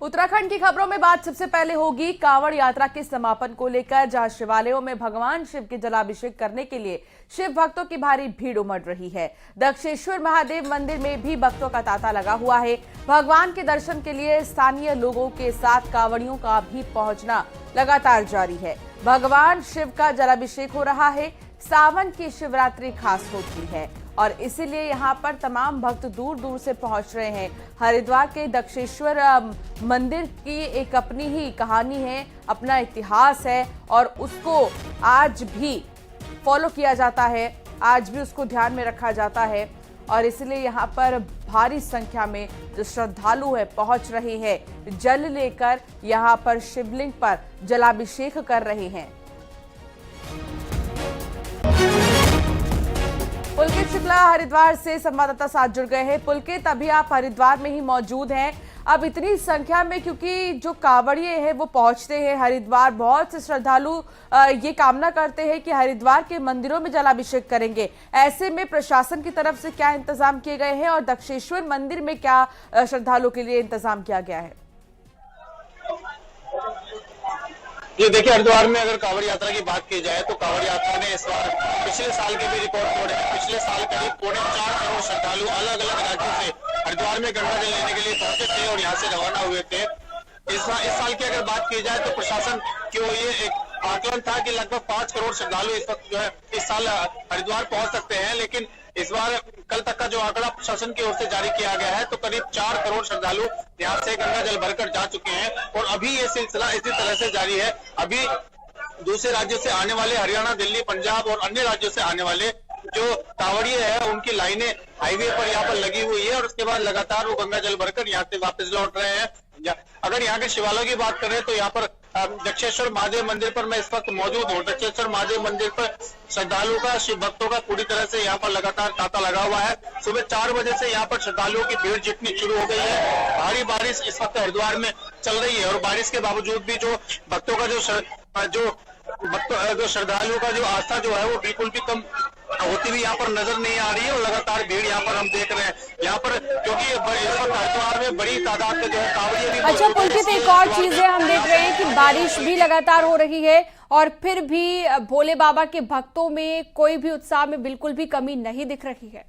उत्तराखंड की खबरों में बात सबसे पहले होगी कांवड़ यात्रा के समापन को लेकर, जहां शिवालयों में भगवान शिव के जलाभिषेक करने के लिए शिव भक्तों की भारी भीड़ उमड़ रही है। दक्षेश्वर महादेव मंदिर में भी भक्तों का तांता लगा हुआ है। भगवान के दर्शन के लिए स्थानीय लोगों के साथ कांवड़ियों का भी पहुंचना लगातार जारी है। भगवान शिव का जलाभिषेक हो रहा है। सावन की शिवरात्रि खास होती है और इसीलिए यहाँ पर तमाम भक्त दूर दूर से पहुंच रहे हैं। हरिद्वार के दक्षेश्वर मंदिर की एक अपनी ही कहानी है, अपना इतिहास है और उसको आज भी फॉलो किया जाता है, आज भी उसको ध्यान में रखा जाता है और इसलिए यहाँ पर भारी संख्या में जो श्रद्धालु है पहुंच रहे हैं, जल लेकर यहाँ पर शिवलिंग पर जलाभिषेक कर रहे हैं। पुलकित शुक्ला हरिद्वार से संवाददाता साथ जुड़ गए हैं। पुलकित, अभी आप हरिद्वार में ही मौजूद हैं। अब इतनी संख्या में, क्योंकि जो कांवड़िए हैं वो पहुंचते हैं हरिद्वार, बहुत से श्रद्धालु ये कामना करते हैं कि हरिद्वार के मंदिरों में जलाभिषेक करेंगे। ऐसे में प्रशासन की तरफ से क्या इंतजाम किए गए हैं और दक्षेश्वर मंदिर में क्या श्रद्धालुओं के लिए इंतजाम किया गया है? ये देखिए, हरिद्वार में अगर कांवड़ यात्रा की बात की जाए तो कांवड़ यात्रा ने इस बार पिछले साल के भी रिकॉर्ड तोड़े हैं। पिछले साल करीब 4.25 करोड़ श्रद्धालु अलग अलग राज्यों से हरिद्वार में गंगा जल लेने के लिए पहुंचे थे और यहाँ से रवाना हुए थे। इस साल की अगर बात की जाए तो प्रशासन की ये एक आकलन था कि लगभग 5 करोड़ श्रद्धालु इस वक्त जो है इस साल हरिद्वार पहुंच सकते हैं, लेकिन इस बार कल तक का जो आंकड़ा प्रशासन की ओर से जारी किया गया है तो करीब 4 करोड़ श्रद्धालु यहाँ से गंगा जल भरकर जा चुके हैं और अभी ये सिलसिला इसी तरह से जारी है। अभी दूसरे राज्यों से आने वाले, हरियाणा, दिल्ली, पंजाब और अन्य राज्यों से आने वाले जो कांवड़िए हैं उनकी लाइनें हाईवे पर यहाँ पर लगी हुई है और उसके बाद लगातार वो गंगा जल भरकर यहाँ से वापस लौट रहे हैं। अगर यहाँ के शिवालयों की बात करें तो यहाँ पर दक्षेश्वर महादेव मंदिर पर मैं इस वक्त मौजूद हूँ। दक्षेश्वर महादेव मंदिर पर श्रद्धालुओं का, शिव भक्तों का पूरी तरह से यहाँ पर लगातार तांता लगा हुआ है। सुबह 4 बजे से यहाँ पर श्रद्धालुओं की भीड़ जुटनी शुरू हो गई है। भारी बारिश इस वक्त हरिद्वार में चल रही है और बारिश के बावजूद भी जो भक्तों का जो श्रद्धालुओं का जो आस्था जो है वो बिल्कुल भी कम होती हुई यहाँ पर नजर नहीं आ रही है और लगातार भीड़ यहाँ पर हम देख रहे हैं यहाँ पर, क्योंकि हरिद्वार में बड़ी तादाद में जो है कांवड़िए भी। अच्छा पुलकित, एक और चीज है, हम देख रहे हैं कि बारिश भी लगातार हो रही है और फिर भी भोले बाबा के भक्तों में कोई भी उत्साह में बिल्कुल भी कमी नहीं दिख रही है।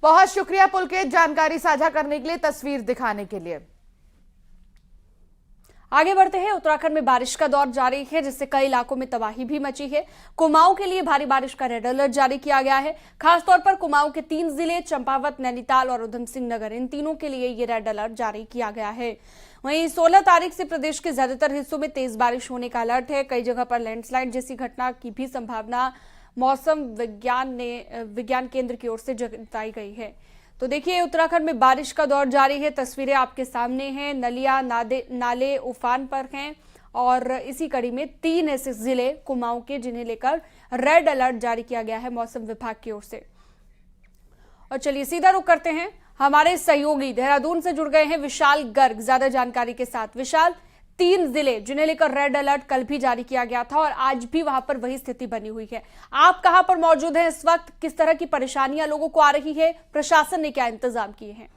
बहुत शुक्रिया पुलकित, जानकारी साझा करने के लिए, तस्वीर दिखाने के लिए। आगे बढ़ते हैं। उत्तराखंड में बारिश का दौर जारी है, जिससे कई इलाकों में तबाही भी मची है। कुमाऊं के लिए भारी बारिश का रेड अलर्ट जारी किया गया है। खासतौर पर कुमाऊं के 3 जिले चंपावत, नैनीताल और उधम सिंह नगर, इन तीनों के लिए ये रेड अलर्ट जारी किया गया है। वहीं 16 तारीख से प्रदेश के ज्यादातर हिस्सों में तेज बारिश होने का अलर्ट है। कई जगह पर लैंडस्लाइड जैसी घटना की भी संभावना मौसम विज्ञान केंद्र की ओर से जताई गई है। तो देखिए, उत्तराखंड में बारिश का दौर जारी है। तस्वीरें आपके सामने हैं। नलिया नाले उफान पर हैं और इसी कड़ी में 3 ऐसे जिले कुमाऊं के जिन्हें लेकर रेड अलर्ट जारी किया गया है मौसम विभाग की ओर से। और चलिए सीधा रुख करते हैं, हमारे सहयोगी देहरादून से जुड़ गए हैं विशाल गर्ग ज्यादा जानकारी के साथ। विशाल, 3 जिले जिन्हें लेकर रेड अलर्ट कल भी जारी किया गया था और आज भी वहां पर वही स्थिति बनी हुई है। आप कहां पर मौजूद हैं इस वक्त? किस तरह की परेशानियां लोगों को आ रही है? प्रशासन ने क्या इंतजाम किए हैं?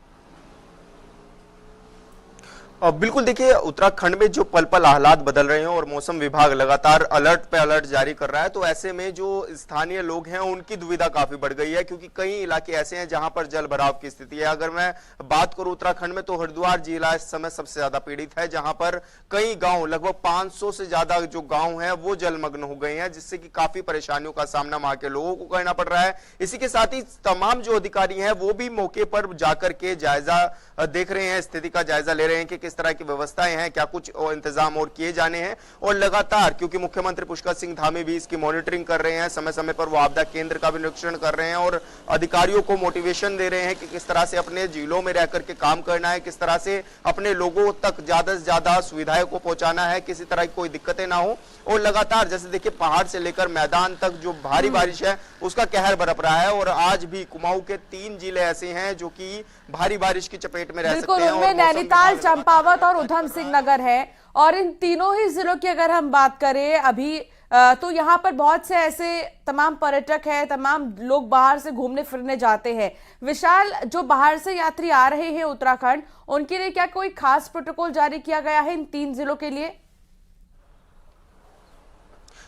बिल्कुल, देखिए उत्तराखंड में जो पल पल हालात बदल रहे हैं और मौसम विभाग लगातार अलर्ट पे अलर्ट जारी कर रहा है, तो ऐसे में जो स्थानीय लोग हैं उनकी दुविधा काफी बढ़ गई है, क्योंकि कई इलाके ऐसे हैं जहां पर जल भराव की स्थिति है। अगर मैं बात करूं उत्तराखंड में तो हरिद्वार जिला इस समय सबसे ज्यादा पीड़ित है, जहां पर कई गांव, लगभग 500 से ज्यादा जो गांव हैं वो जलमग्न हो गए हैं, जिससे कि काफी परेशानियों का सामना वहां के लोगों को करना पड़ रहा है। इसी के साथ ही तमाम जो अधिकारी हैं वो भी मौके पर जाकर के जायजा देख रहे हैं, स्थिति का जायजा ले रहे हैं कि किस तरह की व्यवस्थाएं हैं, क्या कुछ और इंतजाम और किए जाने हैं। और लगातार, क्योंकि मुख्यमंत्री पुष्कर सिंह धामी भी इसकी मॉनिटरिंग कर रहे हैं, समय समय पर वो आपदा केंद्र का भी निरीक्षण कर रहे हैं और अधिकारियों को मोटिवेशन दे रहे हैं कि किस तरह से अपने जिलों में रह करके काम करना है, किस तरह से अपने लोगों तक ज्यादा से ज्यादा सुविधाएं को पहुंचाना है, किसी तरह की कोई दिक्कतें ना हो। और लगातार जैसे देखिए, पहाड़ से लेकर मैदान तक जो भारी बारिश है उसका कहर बरप रहा है और आज भी कुमाऊं के 3 जिले ऐसे हैं जो कि भारी बारिश की चपेट में रह सकते हैं। उनमें नैनीताल, चंपावत और उधम सिंह नगर है और इन तीनों ही जिलों की अगर हम बात करें, अभी तो यहाँ पर बहुत से ऐसे तमाम पर्यटक हैं, तमाम लोग बाहर से घूमने फिरने जाते हैं। विशाल, जो बाहर से यात्री आ रहे हैं उत्तराखंड, उनके लिए क्या कोई खास प्रोटोकॉल जारी किया गया है इन 3 जिलों के लिए?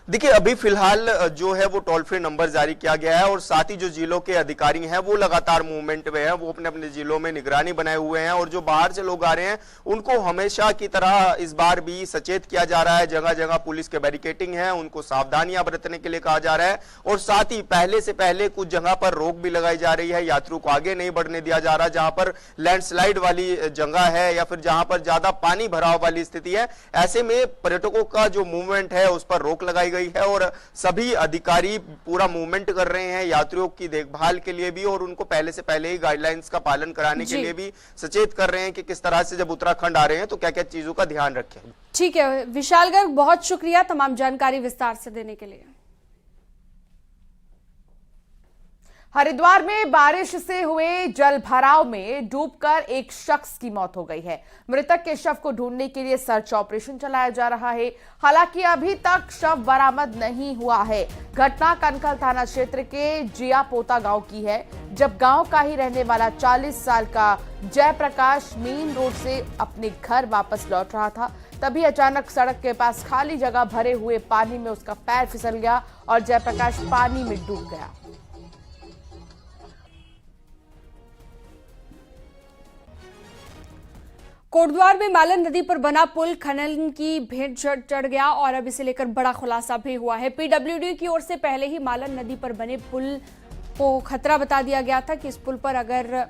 देखिए, अभी फिलहाल जो है वो टोल फ्री नंबर जारी किया गया है और साथ ही जो जिलों के अधिकारी हैं वो लगातार मूवमेंट में हैं, वो अपने अपने जिलों में निगरानी बनाए हुए हैं और जो बाहर से लोग आ रहे हैं उनको हमेशा की तरह इस बार भी सचेत किया जा रहा है। जगह जगह पुलिस के बैरिकेटिंग है, उनको सावधानियां बरतने के लिए कहा जा रहा है और साथ ही पहले से पहले कुछ जगह पर रोक भी लगाई जा रही है, यात्रियों को आगे नहीं बढ़ने दिया जा रहा। जहां पर लैंडस्लाइड वाली जगह है या फिर जहां पर ज्यादा पानी भराव वाली स्थिति है, ऐसे में पर्यटकों का जो मूवमेंट है उस पर रोक लगाई गई है और सभी अधिकारी पूरा मूवमेंट कर रहे हैं यात्रियों की देखभाल के लिए भी और उनको पहले से पहले ही गाइडलाइंस का पालन कराने के लिए भी सचेत कर रहे हैं कि किस तरह से जब उत्तराखंड आ रहे हैं तो क्या क्या चीजों का ध्यान रखें। ठीक है विशाल गर्ग, बहुत शुक्रिया तमाम जानकारी विस्तार से देने के लिए। हरिद्वार में बारिश से हुए जल भराव में डूबकर एक शख्स की मौत हो गई है। मृतक के शव को ढूंढने के लिए सर्च ऑपरेशन चलाया जा रहा है। हालांकि अभी तक शव बरामद नहीं हुआ है। घटना कनखल थाना क्षेत्र के जियापोता गांव की है, जब गांव का ही रहने वाला 40 साल का जयप्रकाश मेन रोड से अपने घर वापस लौट रहा था। तभी अचानक सड़क के पास खाली जगह भरे हुए पानी में उसका पैर फिसल गया और जयप्रकाश पानी में डूब गया। कोटद्वार में मालन नदी पर बना पुल खनन की भेंट चढ़ गया और अब इसे लेकर बड़ा खुलासा भी हुआ है। पीडब्ल्यूडी की ओर से पहले ही मालन नदी पर बने पुल को खतरा बता दिया गया था कि इस पुल पर अगर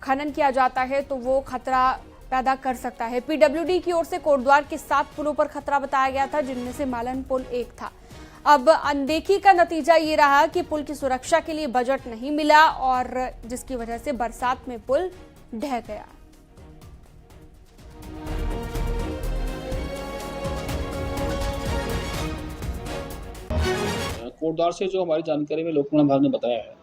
खनन किया जाता है तो वो खतरा पैदा कर सकता है। पीडब्ल्यूडी की ओर से कोटद्वार के 7 पुलों पर खतरा बताया गया था, जिनमें से मालन पुल एक था। अब अनदेखी का नतीजा ये रहा कि पुल की सुरक्षा के लिए बजट नहीं मिला और जिसकी वजह से बरसात में पुल ढह गया। कोटद्वार से जो हमारी जानकारी में लोक निर्माण विभाग ने बताया है,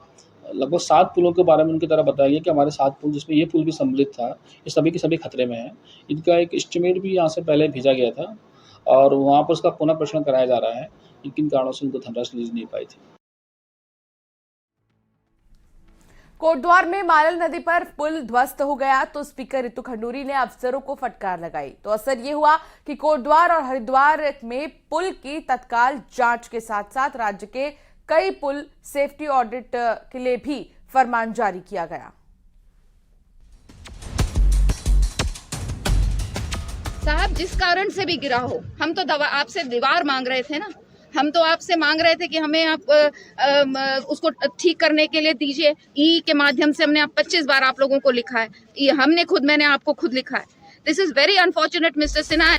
लगभग 7 पुलों के बारे में उनकी तरह बताया गया कि हमारे 7 पुल जिसमें ये पुल भी सम्मिलित था, ये सभी के सभी खतरे में हैं। इनका एक एस्टिमेट भी यहाँ से पहले भेजा गया था और वहाँ पर उसका पुनः परीक्षण कराया जा रहा है। किन कारणों से उनको धनराशि रिलीज नहीं पाई थी। कोटद्वार में मालन नदी पर पुल ध्वस्त हो गया तो स्पीकर रितु खंडूरी ने अफसरों को फटकार लगाई। तो असर ये हुआ कि कोटद्वार और हरिद्वार में पुल की तत्काल जांच के साथ साथ राज्य के कई पुल सेफ्टी ऑडिट के लिए भी फरमान जारी किया गया। साहब, जिस कारण से भी गिरा हो, हम तो आपसे दीवार मांग रहे थे ना, हम तो आपसे मांग रहे थे कि हमें आप उसको ठीक करने के लिए दीजिए। ई के माध्यम से हमने 25 बार आप लोगों को लिखा है, मैंने आपको खुद लिखा है। This is very unfortunate mister Sinha.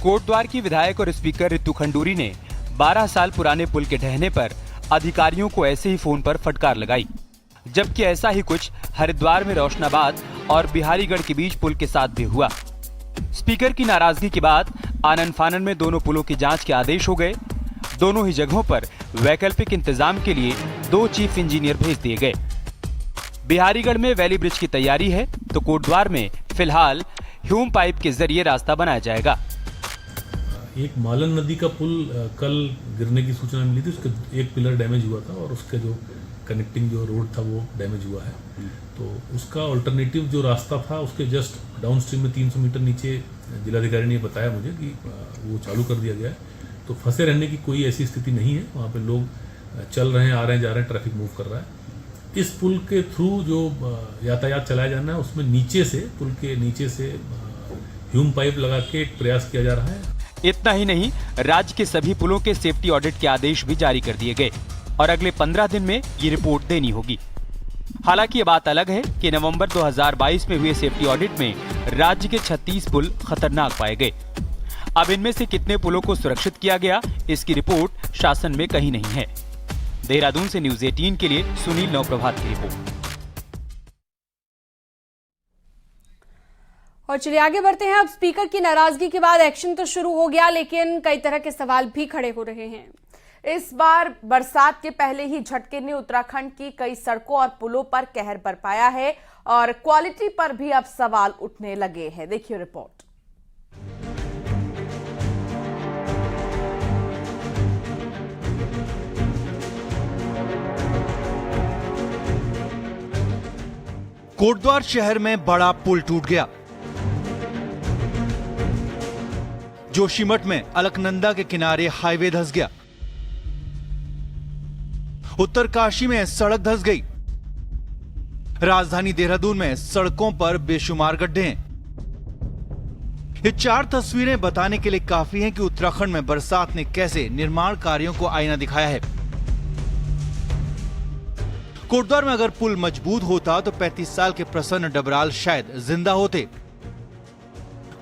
Kotdwar की विधायक और स्पीकर रितु खंडूरी ने 12 साल पुराने पुल के ढहने पर अधिकारियों को ऐसे ही फोन पर फटकार लगाई, जबकि ऐसा ही कुछ हरिद्वार में रोशनाबाद और बिहारीगढ़ के बीच पुल के साथ भी हुआ। स्पीकर की नाराजगी के बाद आनन फानन में दोनों पुलों की जांच के आदेश हो गए। दोनों ही जगहों पर वैकल्पिक इंतजाम के लिए 2 चीफ इंजीनियर भेज दिए गए। बिहारीगढ़ में वैली ब्रिज की तैयारी है तो कोटद्वार में फिलहाल ह्यूम पाइप के जरिए रास्ता बनाया जाएगा। एक मालन नदी का पुल कल गिरने की सूचना मिली थी, उसका एक पिलर डैमेज हुआ था और उसके जो कनेक्टिंग जो रोड था वो डैमेज हुआ है। तो उसका अल्टरनेटिव जो रास्ता था उसके जस्ट डाउन स्ट्रीम में 300 मीटर नीचे जिलाधिकारी ने बताया मुझे कि वो चालू कर दिया गया है। तो फंसे रहने की कोई ऐसी स्थिति नहीं है, वहाँ पे लोग चल रहे हैं, आ रहे हैं, जा रहे हैं, ट्रैफिक मूव कर रहा है। इस पुल के थ्रू जो यातायात चलाया जाना है उसमें नीचे से, पुल के नीचे से ह्यूम पाइप लगा के एक प्रयास किया जा रहा है। इतना ही नहीं, राज्य के सभी पुलों के सेफ्टी ऑडिट के आदेश भी जारी कर दिए गए और अगले 15 दिन में ये रिपोर्ट देनी होगी। हालांकि ये बात अलग है कि नवंबर 2022 में हुए सेफ्टी ऑडिट में राज्य के 36 पुल खतरनाक पाए गए। अब इनमें से कितने पुलों को सुरक्षित किया गया, इसकी रिपोर्ट शासन में कहीं नहीं है। देहरादून से न्यूज 18 के लिए सुनील नवप्रभात की रिपोर्ट। और चलिए आगे बढ़ते हैं। अब स्पीकर की नाराजगी के बाद एक्शन तो शुरू हो गया, लेकिन कई तरह के सवाल भी खड़े हो रहे हैं। इस बार बरसात के पहले ही झटके ने उत्तराखंड की कई सड़कों और पुलों पर कहर बरपाया है और क्वालिटी पर भी अब सवाल उठने लगे हैं। देखिए रिपोर्ट। कोटद्वार शहर में बड़ा पुल टूट गया। जोशीमठ में अलकनंदा के किनारे हाईवे धंस गया। उत्तरकाशी में सड़क धंस गई। राजधानी देहरादून में सड़कों पर बेशुमार गड्ढे हैं। ये 4 तस्वीरें बताने के लिए काफी हैं कि उत्तराखंड में बरसात ने कैसे निर्माण कार्यों को आईना दिखाया है। कोटद्वार में अगर पुल मजबूत होता तो 35 साल के प्रसन्न डबराल शायद जिंदा होते।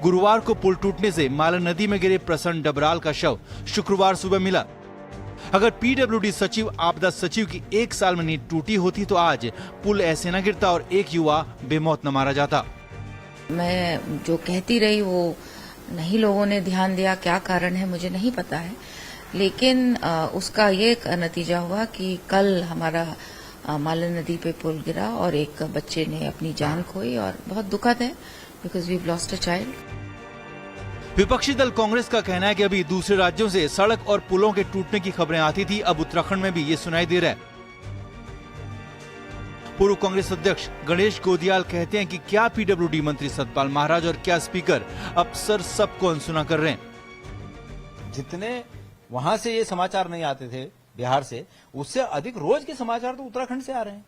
गुरुवार को पुल टूटने से मालन नदी में गिरे प्रसन्न डबराल का शव शुक्रवार सुबह मिला। अगर पीडब्ल्यूडी सचिव आपदा सचिव की 1 साल में नींव टूटी होती तो आज पुल ऐसे न गिरता और एक युवा बेमौत न मारा जाता। मैं जो कहती रही वो नहीं लोगों ने ध्यान दिया, क्या कारण है मुझे नहीं पता है, लेकिन उसका ये नतीजा हुआ कि कल हमारा मालन नदी पे पुल गिरा और एक बच्चे ने अपनी जान खोई और बहुत दुखद है because we lost a child. विपक्षी दल कांग्रेस का कहना है कि अभी दूसरे राज्यों से सड़क और पुलों के टूटने की खबरें आती थी, अब उत्तराखंड में भी ये सुनाई दे रहा है। पूर्व कांग्रेस अध्यक्ष गणेश गोदियाल कहते हैं कि क्या पीडब्ल्यूडी मंत्री सतपाल महाराज और क्या स्पीकर अफसर सबको अनसुना कर रहे हैं। जितने वहां से ये समाचार नहीं आते थे बिहार से, उससे अधिक रोज के समाचार तो उत्तराखंड से आ रहे हैं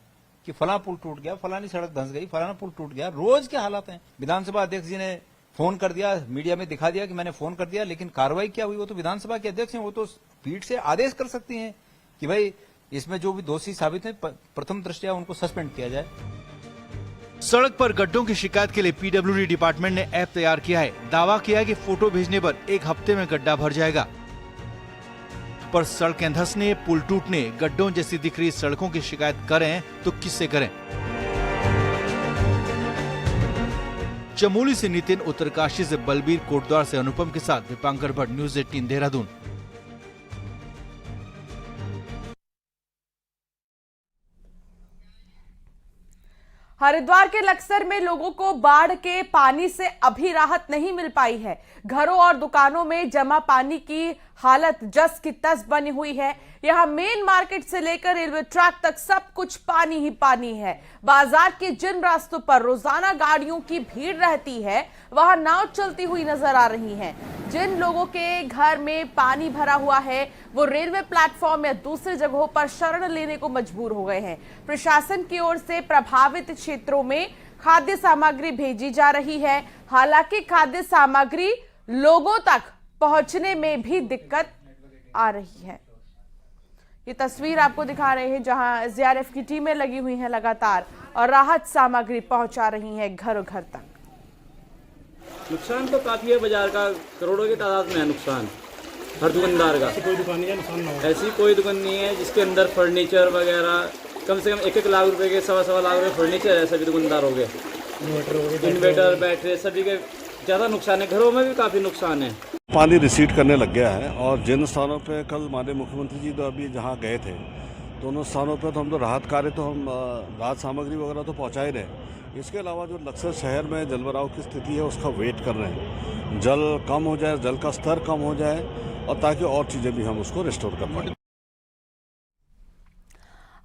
कि फला पुल टूट गया, फलानी सड़क धंस गई, फलाना पुल टूट गया। रोज के हालात हैं। विधानसभा अध्यक्ष जी ने फोन कर दिया, मीडिया में दिखा दिया कि मैंने फोन कर दिया, लेकिन कार्रवाई क्या हुई वो तो विधानसभा के अध्यक्ष हैं, वो तो पीठ से आदेश कर सकती हैं कि भाई इसमें जो भी दोषी साबित है प्रथम दृष्टया उनको सस्पेंड किया जाए। सड़क पर गड्ढों की शिकायत के लिए पीडब्ल्यूडी डिपार्टमेंट ने ऐप तैयार किया है। दावा किया है कि फोटो भेजने पर 1 हफ्ते में गड्ढा भर जाएगा। पर सड़कें धंसने, पुल टूटने, गड्ढों जैसी दिख रही सड़कों की शिकायत करें तो किससे करें। चमोली से नितिन, उत्तरकाशी से बलबीर, कोटद्वार से अनुपम के साथ दीपांकर भट्ट, न्यूज़ 18 देहरादून। हरिद्वार के लक्सर में लोगों को बाढ़ के पानी से अभी राहत नहीं मिल पाई है। घरों और दुकानों में जमा पानी की हालत जस की तस बनी हुई है। यहां मेन मार्केट से लेकर रेलवे ट्रैक तक सब कुछ पानी ही पानी है। बाजार के जिन रास्तों पर रोजाना गाड़ियों की भीड़ रहती है वहां नाव चलती हुई नजर आ रही हैं। जिन लोगों के घर में पानी भरा हुआ है वो रेलवे प्लेटफॉर्म या दूसरी जगहों पर शरण लेने को मजबूर हो गए हैं। प्रशासन की ओर से प्रभावित क्षेत्रों में खाद्य सामग्री भेजी जा रही है। हालांकि खाद्य सामग्री लोगों तक पहुंचने में भी दिक्कत आ रही है। ये तस्वीर आपको दिखा रहे हैं जहां एसडीआरएफ की टीमें लगी हुई हैं लगातार और राहत सामग्री पहुंचा रही हैं घरों घर तक। नुकसान तो काफी है, बाजार का करोड़ों की तादाद में है नुकसान हर दुकानदार का। कोई दुकान नहीं है नुकसान ना हो। ऐसी कोई दुकान नहीं है जिसके अंदर फर्नीचर वगैरह कम से कम 1-1 लाख रुपए के, 1.25 लाख रुपए फर्नीचर है। सभी दुकानदार हो गए, इन्वर्टर, बैटरी, सभी के ज़्यादा नुकसान है। घरों में भी काफ़ी नुकसान है। पानी रिसीड करने लग गया है और जिन स्थानों पे कल माननीय मुख्यमंत्री जी तो अभी जहाँ गए थे दोनों स्थानों पे तो हम तो राहत कार्य तो हम राहत सामग्री वगैरह तो पहुँचा ही रहे। इसके अलावा जो लक्सर शहर में जलभराव की स्थिति है उसका वेट कर रहे हैं। जल कम हो जाए, जल का स्तर कम हो जाए और ताकि और चीज़ें भी हम उसको रिस्टोर कर पाएँ।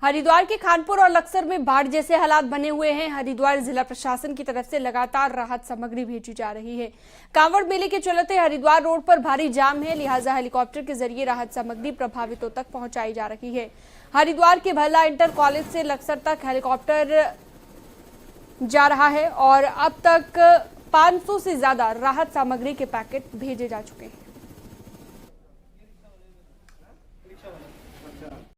हरिद्वार के खानपुर और लक्सर में बाढ़ जैसे हालात बने हुए हैं। हरिद्वार जिला प्रशासन की तरफ से लगातार राहत सामग्री भेजी जा रही है। कांवड़ मेले के चलते हरिद्वार रोड पर भारी जाम है, लिहाजा हेलीकॉप्टर के जरिए राहत सामग्री प्रभावितों तक पहुंचाई जा रही है। हरिद्वार के भल्ला इंटर कॉलेज से लक्सर तक हेलीकॉप्टर जा रहा है और अब तक 500 से ज्यादा राहत सामग्री के पैकेट भेजे जा चुके हैं।